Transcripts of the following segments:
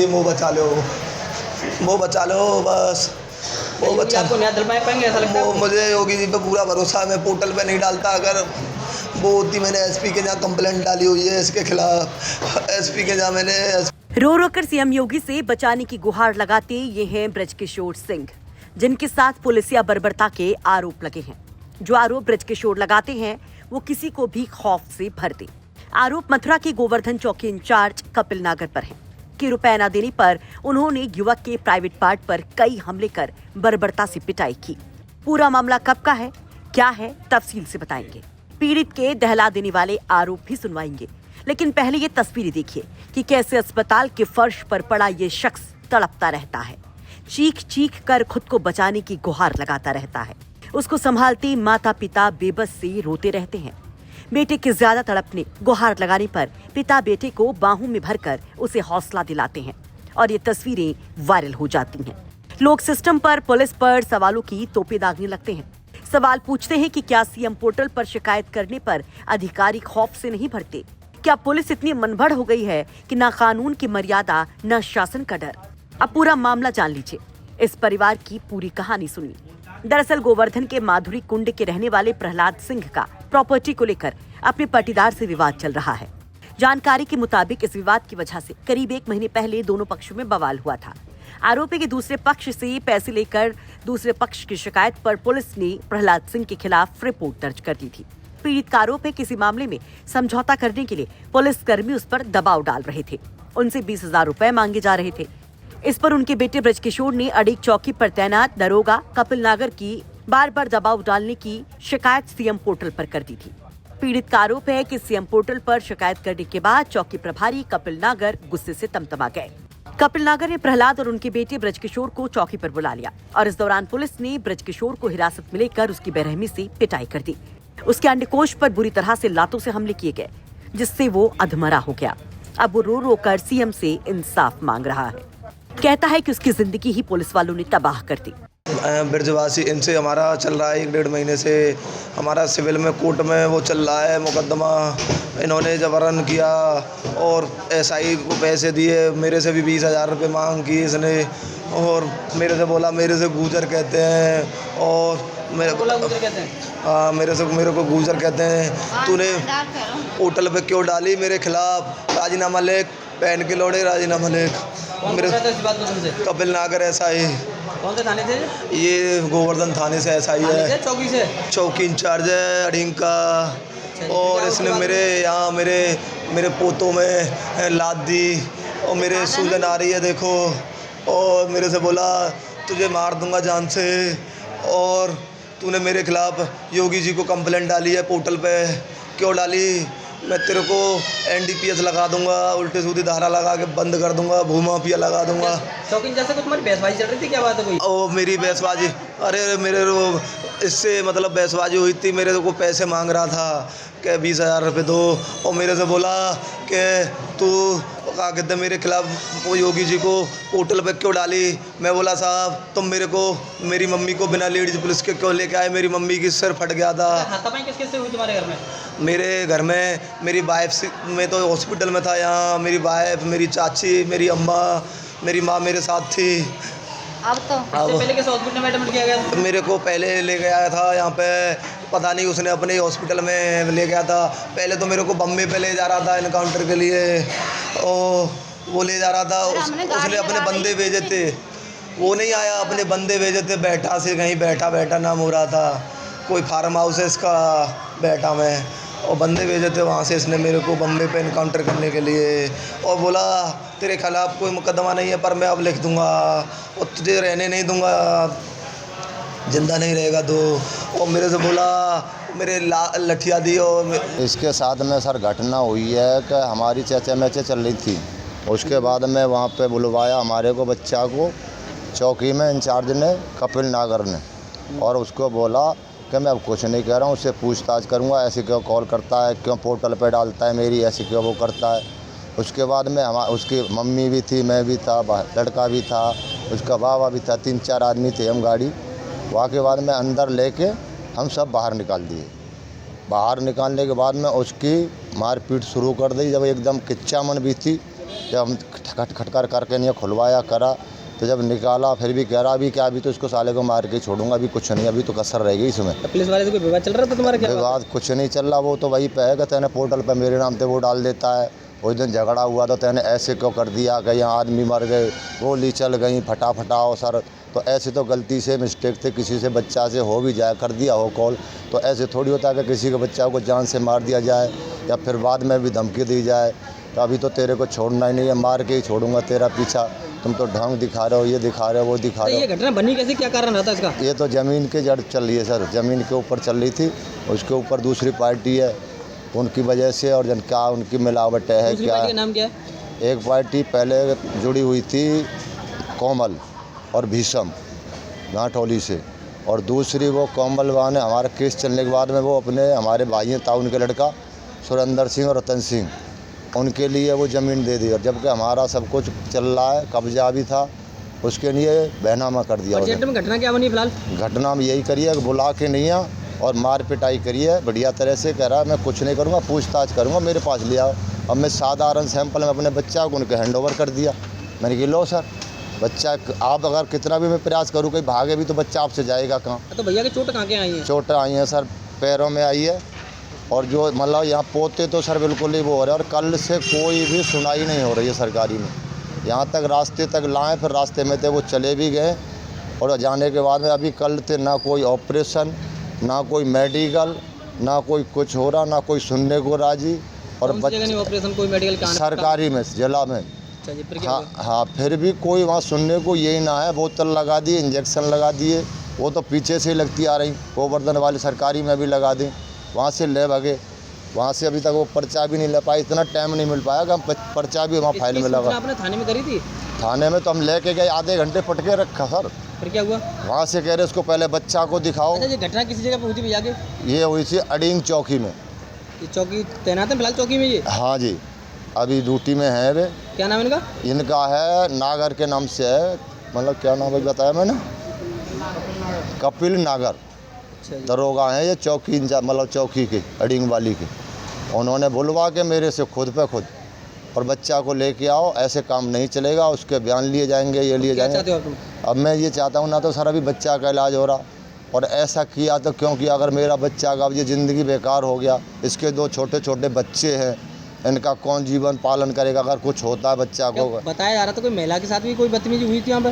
मुँह बचा लो, मुँह बचा लो बस, वो बचा। आपको न्याय दिल पाएंगे ऐसा लगता है? मुझे योगी जी पे पूरा भरोसा है। मैं पोर्टल पे नहीं डालता। अगर वो होती, मैंने एसपी के जहाँ कंप्लेंट डाली हुई है इसके खिलाफ। एसपी के जहाँ मैंने रो रो कर सीएम योगी से बचाने की गुहार लगाते ये हैं ब्रजकिशोर सिंह, जिनके साथ पुलिसिया बर्बरता के आरोप लगे हैं। जो आरोप ब्रजकिशोर लगाते हैं वो किसी को भी खौफ से भर दे। आरोप मथुरा के गोवर्धन चौकी इंचार्ज कपिल नागर पर है कि रुपए न देने पर उन्होंने युवक के प्राइवेट पार्ट पर कई हमले कर बर्बरता से पिटाई की। पूरा मामला कब का है, क्या है, तफसील से बताएंगे। पीड़ित के दहला देने वाले आरोप भी सुनवाएंगे, लेकिन पहले ये तस्वीरें देखिए कि कैसे अस्पताल के फर्श पर पड़ा ये शख्स तड़पता रहता है, चीख चीख कर खुद को बचाने की गुहार लगाता रहता है। उसको संभालते माता पिता बेबस से रोते रहते हैं। बेटे के ज्यादा तड़पने, गुहार लगाने पर पिता बेटे को बाहों में भरकर उसे हौसला दिलाते हैं और ये तस्वीरें वायरल हो जाती हैं। लोग सिस्टम पर, पुलिस पर सवालों की तोपे दागने लगते हैं। सवाल पूछते हैं कि क्या सीएम पोर्टल पर शिकायत करने पर अधिकारी खौफ से नहीं भरते? क्या पुलिस इतनी मनभड़ हो गई है कि न कानून की मर्यादा, न शासन का डर? अब पूरा मामला जान लीजिए, इस परिवार की पूरी कहानी सुनिए। दरअसल गोवर्धन के माधुरी कुंड के रहने वाले प्रहलाद सिंह का प्रॉपर्टी को लेकर अपने पटीदार से विवाद चल रहा है। जानकारी के मुताबिक इस विवाद की वजह से करीब 1 महीने पहले दोनों पक्षों में बवाल हुआ था। आरोप है कि दूसरे पक्ष से पैसे लेकर दूसरे पक्ष की शिकायत पर पुलिस ने प्रहलाद सिंह के खिलाफ रिपोर्ट दर्ज कर दी थी। पीड़ित का आरोप है कि इसी मामले में समझौता करने के लिए पुलिस कर्मी उस पर दबाव डाल रहे थे। उनसे 20,000 रुपए मांगे जा रहे थे। इस पर उनके बेटे ब्रजकिशोर ने अड़ीक चौकी पर तैनात दरोगा कपिल नागर की बार बार दबाव डालने की शिकायत सीएम पोर्टल पर कर दी थी। पीड़ित का आरोप है कि सीएम पोर्टल पर शिकायत करने के बाद चौकी प्रभारी कपिल नागर गुस्से से तमतमा गए। कपिल नागर ने प्रहलाद और उनके बेटे ब्रजकिशोर को चौकी पर बुला लिया और इस दौरान पुलिस ने ब्रजकिशोर को हिरासत में लेकर उसकी बेरहमी से पिटाई कर दी। उसके अंडकोश पर बुरी तरह से लातों से हमले किए गए, जिससे वो अधमरा हो गया। अब वो रो रो कर सीएम से इंसाफ मांग रहा है। कहता है कि उसकी जिंदगी ही पुलिस वालों ने तबाह कर दी। ब्रजवासी, इनसे हमारा चल रहा है 1-1.5 महीने से। हमारा सिविल में, कोर्ट में वो चल रहा है मुकदमा। इन्होंने जबरन किया और एसआई को पैसे दिए। मेरे से भी 20,000 रुपये मांग की इसने और मेरे से बोला, मेरे से गुजर कहते हैं और मेरे को गुजर कहते हैं। तूने पोर्टल पे क्यों डाली मेरे खिलाफ? राजीनामा ले, पहन के लौड़े राजीनामा ले। मेरे कपिल नागर एसआई। कौन से थाने से? ये गोवर्धन थाने से एसआई है। चौकी से? चौकी इंचार्ज है अड़ींग का। और इसने मेरे यहाँ मेरे पोतों में लाद दी और मेरे सूजन आ रही है देखो। और मेरे से बोला तुझे मार दूंगा जान से। और तूने मेरे खिलाफ योगी जी को कंप्लेंट डाली है पोर्टल पे। क्यों डाली? मैं तेरे को NDPS लगा दूंगा, उल्टी सीधी धारा लगा के बंद कर दूंगा, भूमाफिया लगा दूंगा। शौकीन जैसे कुछ तुम्हारी बहसबाजी चल रही थी, क्या बात है कोई? ओ मेरी बहसबाजी, अरे मेरे इससे मतलब बहसबाजी हुई थी। मेरे को पैसे मांग रहा था कि 20,000 रुपये दो और मेरे से बोला कि तू क्या कहते मेरे खिलाफ वो योगी जी को पोर्टल पे क्यों डाली? मैं बोला साहब तुम मेरे को, मेरी मम्मी को बिना लेडीज पुलिस के क्यों लेके आए? मेरी मम्मी की सिर फट गया था। हाथापाई किस किस से हुई तुम्हारे घर में? मेरे घर में मेरी वाइफ में तो हॉस्पिटल में था यहाँ। मेरी वाइफ, मेरी चाची, मेरी अम्मा, मेरी माँ मेरे साथ थी। अब तो पहले किस हॉस्पिटल में एडमिट किया गया? मेरे को पहले ले गया था यहाँ पे, पता नहीं उसने अपने हॉस्पिटल में ले गया था। पहले तो मेरे को बम्बे पे ले जा रहा था एनकाउंटर के लिए। और वो ले जा रहा था, उसने अपने बंदे भेजे थे। वो नहीं आया, अपने बंदे भेजे थे। बैठा से कहीं बैठा नाम हो रहा था, कोई फार्म हाउस है इसका बैठा में, और बंदे भेजे थे वहाँ से इसने मेरे को बम्बे पे इनकाउंटर करने के लिए। और बोला तेरे खिलाफ़ कोई मुकदमा नहीं है पर मैं अब लिख दूँगा और तुझे रहने नहीं दूँगा, जिंदा नहीं रहेगा तो। और मेरे से बोला, मेरे लठिया दी। और इसके साथ में सर घटना हुई है कि हमारी चचा मैचे चल रही थी। उसके बाद में वहाँ पे बुलवाया हमारे को, बच्चा को चौकी में इंचार्ज ने, कपिल नागर ने, और उसको बोला कि मैं अब कुछ नहीं कह रहा हूँ, उससे पूछताछ करूँगा, ऐसे क्यों कॉल करता है, क्यों पोर्टल पे डालता है मेरी, ऐसे क्यों वो करता है। उसके बाद में उसकी मम्मी भी थी, मैं भी था, लड़का भी था, उसका बाबा भी था, 3-4 आदमी थे हम गाड़ी। वहाँ के बाद में अंदर लेके हम सब बाहर निकाल दिए। बाहर निकालने के बाद में उसकी मारपीट शुरू कर दी। जब एकदम किच्चा मन भी थी जब हम खटखट करके नहीं खुलवाया करा, तो जब निकाला फिर भी कह रहा अभी क्या, अभी तो इसको साले को मार के छोड़ूंगा, अभी कुछ नहीं, अभी तो कसर रहेगी इसमें। पुलिस वाले से कोई विवाद चल रहा था तुम्हारा? क्या विवाद कुछ नहीं चल रहा, वो तो वही पे है कि तेने पोर्टल पे मेरे नाम पे वो डाल देता है। उस दिन झगड़ा हुआ तो तेने ऐसे क्यों कर दिया कि यहाँ आदमी मर गए, गोली चल गई, फटाफटाओ सर। तो ऐसे तो गलती से मिस्टेक थे, किसी से बच्चा से हो भी जाए, कर दिया हो कॉल, तो ऐसे थोड़ी होता है कि किसी के बच्चा को जान से मार दिया जाए या फिर बाद में भी धमकी दी जाए। तो अभी तो तेरे को छोड़ना ही नहीं है, मार के ही छोड़ूंगा तेरा पीछा। तुम तो ढंग दिखा रहे हो, ये दिखा रहे हो, वो दिखा रहे हो। ये घटना बनी कैसे, क्या कारण रहता इसका? ये तो ज़मीन के जड़ चल रही है सर, ज़मीन के ऊपर चल रही थी, उसके ऊपर दूसरी पार्टी है, उनकी वजह से, और जन क्या उनकी मिलावट है दूसरी क्या। पार्टी का नाम क्या है? एक पार्टी पहले जुड़ी हुई थी कोमल और भीषम घाटोली से, और दूसरी वो कोमल वाह ने हमारा केस चलने के बाद में वो अपने हमारे भाई था, उनके लड़का सुरेंद्र सिंह और रतन सिंह, उनके लिए वो ज़मीन दे दी। और जबकि हमारा सब कुछ चल रहा है, कब्जा भी था, उसके लिए बहनामा कर दिया। में घटना क्या बनी फिलहाल? घटना में यही करिए कि बुला के नहीं आ और मार पिटाई करिए बढ़िया तरह से। कह रहा है मैं कुछ नहीं करूँगा, पूछताछ करूँगा, मेरे पास ले आओ। अब मैं साधारण सैंपल में अपने बच्चा को उनके हैंड ओवर कर दिया। मैंने कहा लो सर, बच्चा आप अगर कितना भी मैं प्रयास करूँ कहीं भागे भी तो बच्चा आपसे जाएगा कहाँ। तो भैया की चोट कहाँ के आई है? चोटें आई हैं सर, पैरों में आई है, और जो मतलब यहाँ पोते तो सर बिल्कुल ही वो हो रहे हैं। और कल से कोई भी सुनाई नहीं हो रही है सरकारी में, यहाँ तक रास्ते तक लाएँ, फिर रास्ते में थे वो चले भी गए, और जाने के बाद में अभी कल थे ना कोई ऑपरेशन, ना कोई मेडिकल, ना कोई कुछ हो रहा, ना कोई सुनने को राजी। और ऑपरेशन कोई मेडिकल सरकारी में जिला में, हाँ फिर भी कोई वहाँ सुनने को यही ना है। बोतल लगा दिए, इंजेक्शन लगा दिए, वो तो पीछे से ही लगती आ रही, गोवर्धन वाली सरकारी में भी लगा दी, वहाँ से ले भागे, वहाँ से अभी तक वो पर्चा भी नहीं ले पाए। इतना टाइम नहीं मिल पाया कि हम पर्चा भी वहाँ फाइल में लगा। आपने थाने में करी थी? थाने में तो हम लेके गए, आधे घंटे पटके रखा सर। फिर क्या हुआ? वहाँ से कह रहे उसको पहले बच्चा को दिखाओ। अच्छा, ये घटना किसी जगह पे हुई थी भैया के? ये हुई थी अडींग चौकी में। ये चौकी तैनात है फिलहाल चौकी में ये? हाँ जी, अभी ड्यूटी में है वे। क्या नाम है इनका? इनका है नागर के नाम से है, मतलब क्या नाम है बताया मैंने, कपिल नागर। दरोगा हैं ये चौकी इंचार्ज, मतलब चौकी के अडींग वाली के। उन्होंने बुलवा के मेरे से खुद पे खुद और बच्चा को लेके आओ, ऐसे काम नहीं चलेगा, उसके बयान लिए जाएंगे, ये लिए जाएंगे। अब मैं ये चाहता हूँ ना तो सर अभी बच्चा का इलाज हो रहा, और ऐसा किया तो क्योंकि अगर मेरा बच्चा का अब ये ज़िंदगी बेकार हो गया, इसके दो छोटे छोटे बच्चे हैं, इनका कौन जीवन पालन करेगा अगर कुछ होता है बच्चा को। बताया जा रहा था कोई महिला के साथ भी कोई बदतमीजी हुई थी यहाँ पर?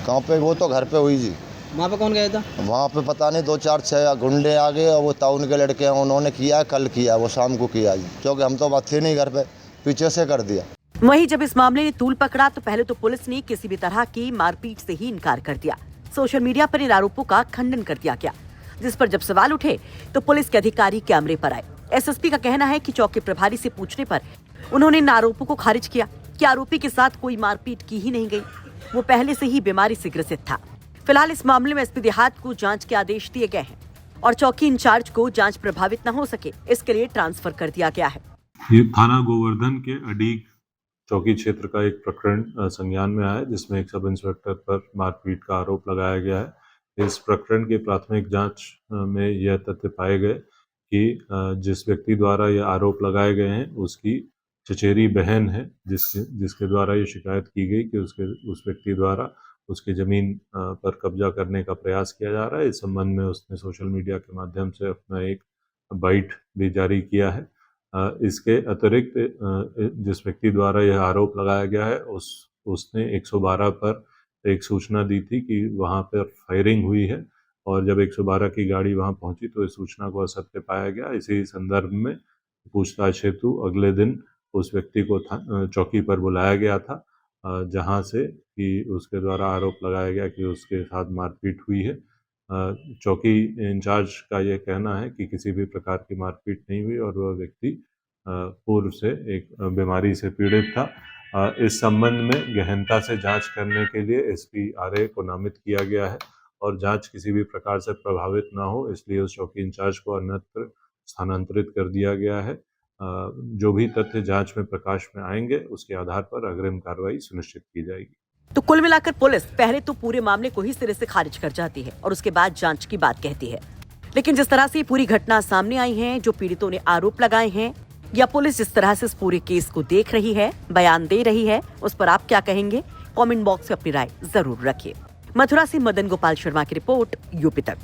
कहाँ पे? वो तो घर पे हुई जी। वहाँ पे कौन गया था? वहाँ पे पता नहीं, 2-4-6 गुंडे आ गए, और वो टाउन के लड़के हैं, उन्होंने किया, कल किया, वो शाम को किया जी, क्योंकि हम तो थे नहीं घर पे, पीछे से कर दिया। वहीं जब इस मामले ने तूल पकड़ा तो पहले तो पुलिस ने किसी भी तरह की मारपीट से ही इनकार कर दिया। सोशल मीडिया पर इन आरोपों का खंडन कर दिया गया, जिस पर जब सवाल उठे तो पुलिस के अधिकारी कैमरे पर आए। एसएसपी का कहना है कि चौकी प्रभारी से पूछने पर उन्होंने इन आरोपों को खारिज किया कि आरोपी के साथ कोई मारपीट की ही नहीं गई, वो पहले से ही बीमारी से ग्रसित था। फिलहाल इस मामले में एसपी देहात को जांच के आदेश दिए गए हैं और चौकी इंचार्ज को जांच प्रभावित न हो सके इसके लिए ट्रांसफर कर दिया गया है। ये थाना गोवर्धन के अडीग चौकी क्षेत्र का एक प्रकरण संज्ञान में आया, जिसमें एक सब इंस्पेक्टर पर मारपीट का आरोप लगाया गया है। इस प्रकरण की प्राथमिक जांच में यह तथ्य पाए गए कि जिस व्यक्ति द्वारा यह आरोप लगाए गए हैं उसकी चचेरी बहन है, जिसके द्वारा ये शिकायत की गई कि उस व्यक्ति द्वारा उसकी ज़मीन पर कब्जा करने का प्रयास किया जा रहा है। इस संबंध में उसने सोशल मीडिया के माध्यम से अपना एक बाइट भी जारी किया है। इसके अतिरिक्त जिस व्यक्ति द्वारा यह आरोप लगाया गया है उसने 112 पर एक सूचना दी थी कि वहां पर फायरिंग हुई है, और जब 112 की गाड़ी वहां पहुंची तो इस सूचना को असत्य पाया गया। इसी संदर्भ में पूछताछ हेतु अगले दिन उस व्यक्ति को चौकी पर बुलाया गया था, जहां से कि उसके द्वारा आरोप लगाया गया कि उसके साथ मारपीट हुई है। चौकी इंचार्ज का यह कहना है कि किसी भी प्रकार की मारपीट नहीं हुई और वह व्यक्ति पूर्व से एक बीमारी से पीड़ित था। इस संबंध में गहनता से जांच करने के लिए एसपी आरए को नामित किया गया है, और जांच किसी भी प्रकार से प्रभावित ना हो इसलिए उस चौकी इंचार्ज को अन्यत्र स्थानांतरित कर दिया गया है। जो भी तथ्य जांच में प्रकाश में आएंगे उसके आधार पर अग्रिम कार्रवाई सुनिश्चित की जाएगी। तो कुल मिलाकर पुलिस पहले तो पूरे मामले को ही सिरे से खारिज कर जाती है और उसके बाद जांच की बात कहती है, लेकिन जिस तरह से पूरी घटना सामने आई है, जो पीड़ितों ने आरोप लगाए हैं, या पुलिस जिस तरह से इस पूरे केस को देख रही है, बयान दे रही है, उस पर आप क्या कहेंगे? कमेंट बॉक्स में अपनी राय जरूर रखिए। मथुरा से मदन गोपाल शर्मा की रिपोर्ट, यूपी तक।